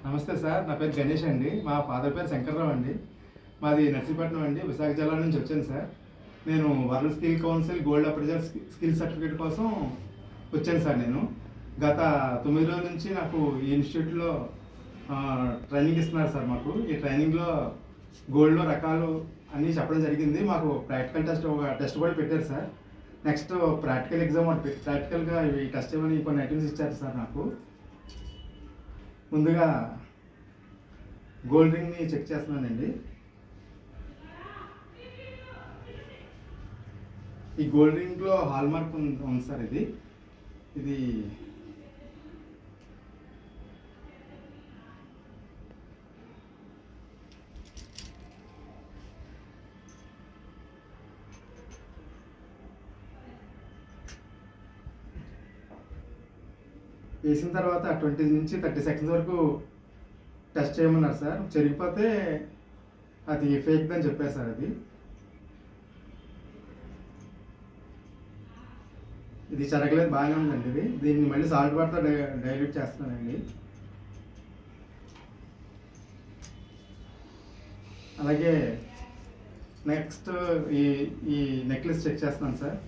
నమస్తే సార్, నా పేరు గణేష్ అండి. మా ఫాదర్ పేరు శంకర్రావు అండి. మాది నర్సీపట్నం అండి, విశాఖ జిల్లా నుంచి వచ్చాను సార్. నేను world skill council gold appraiser skill certificate కోసం వచ్చాను సార్. నేను గత 9 రోజుల నుంచి నాకు ఈ ఇన్స్టిట్యూట్లో ట్రైనింగ్ ఇస్తున్నారు సార్. మాకు ఈ ట్రైనింగ్లో గోల్డ్లో రకాలు అన్నీ చెప్పడం జరిగింది. మాకు ప్రాక్టికల్ టెస్ట్ ఒక టెస్ట్ కూడా పెట్టారు సార్. నెక్స్ట్ ప్రాక్టికల్ ఎగ్జామ్ ఒకటి ప్రాక్టికల్గా ఈ టెస్ట్ ఇవ్వని కొన్ని ఐటమ్స్ ఇచ్చారు సార్. నాకు ముందుగా గోల్డ్ రింగ్ని చెక్ చేస్తున్నానండి. ఈ గోల్డ్ రింగ్లో హాల్ మార్క్ ఉంది సార్. ఇది వేసిన తర్వాత 20 నుంచి 30 సెకండ్స్ వరకు టెస్ట్ చేయమన్నారు సార్. చెరిగిపోతే అది ఫేక్ అని చెప్పారు సార్. ఇది చెరగలేదు, బాగానే ఉందండి. దీన్ని మళ్ళీ సాల్ట్ వాటర్తో డైల్యూట్ చేస్తున్నానండి. అలాగే నెక్స్ట్ ఈ నెక్లెస్ చెక్ చేస్తున్నాను సార్.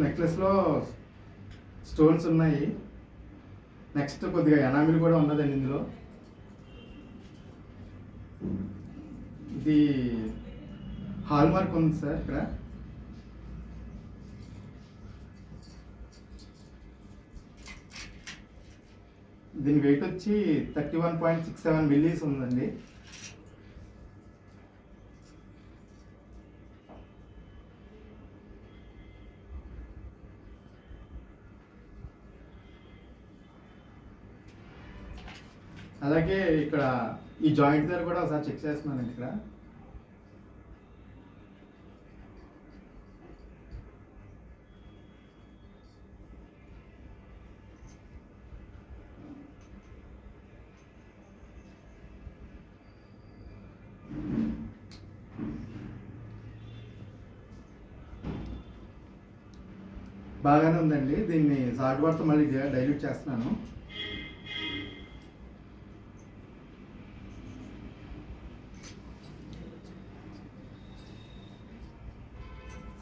నెక్లెస్లో స్టోన్స్ ఉన్నాయి. నెక్స్ట్ కొద్దిగా ఎనామిల్ కూడా ఉన్నదండి ఇందులో. ఇది హాల్ మార్క్ ఉంది సార్. ఇక్కడ దీని వెయిట్ వచ్చి 31.67 మిల్లీస్ ఉందండి. అలాగే ఇక్కడ ఈ జాయింట్ దగ్గర కూడా ఒకసారి చెక్ చేస్తున్నానండి. ఇక్కడ బాగానే ఉందండి. దీన్ని సాల్ట్ వాటర్తో మళ్ళీ డైల్యూట్ చేస్తున్నాను.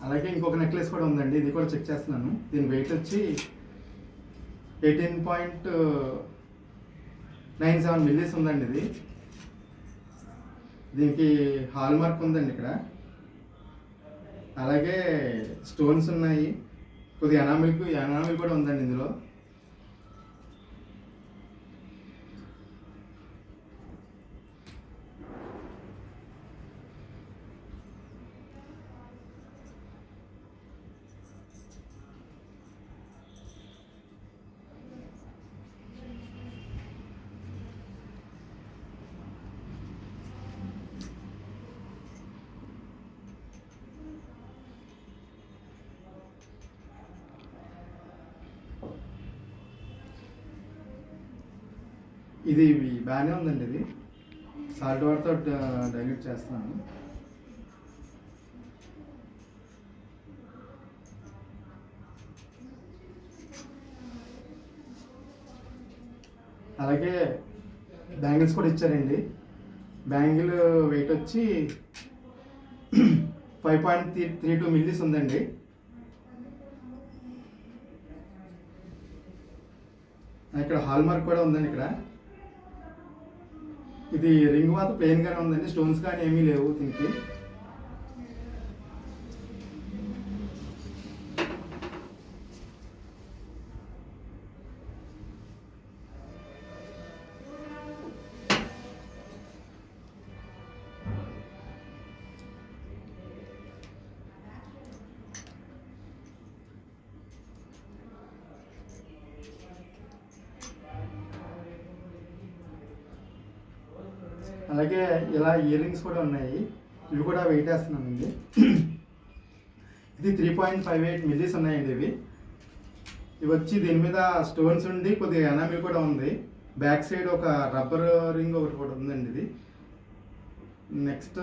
అలాగే ఇంకొక నెక్లెస్ కూడా ఉందండి, ఇది కూడా చెక్ చేస్తున్నాను. దీని వెయిట్ వచ్చి 18.97 మిల్లీస్ ఉందండి. దీనికి హాల్ మార్క్ ఉందండి ఇక్కడ. అలాగే స్టోన్స్ ఉన్నాయి, కొద్దిగా ఎనామిల్ కూడా ఉందండి ఇందులో. ఇది బాగానే ఉందండి. ఇది సాల్ట్ వాటర్తో డైల్యూట్ చేస్తున్నాను. అలాగే బ్యాంగిల్స్ కూడా ఇచ్చారండి. బ్యాంగిల్ వెయిట్ వచ్చి 5.32 మిల్లీస్ ఉందండి. ఇక్కడ హాల్ మార్క్ కూడా ఉందండి. ఇక్కడ ఇది రింగ్ మాత్రం ప్లెయిన్గానే ఉందండి, స్టోన్స్ కానీ ఏమీ లేవు దీనికి. అలాగే ఇలా ఇయర్ రింగ్స్ కూడా ఉన్నాయి, ఇవి కూడా వెయిట్ వేస్తున్నానండి. ఇది 3.58 మిల్లీస్ ఉన్నాయండి. ఇవి వచ్చి దీని మీద స్టోన్స్ ఉండి కొద్దిగా ఎనామిల్ కూడా ఉంది. బ్యాక్ సైడ్ ఒక రబ్బర్ రింగ్ ఒకటి కూడా ఉందండి. ఇది నెక్స్ట్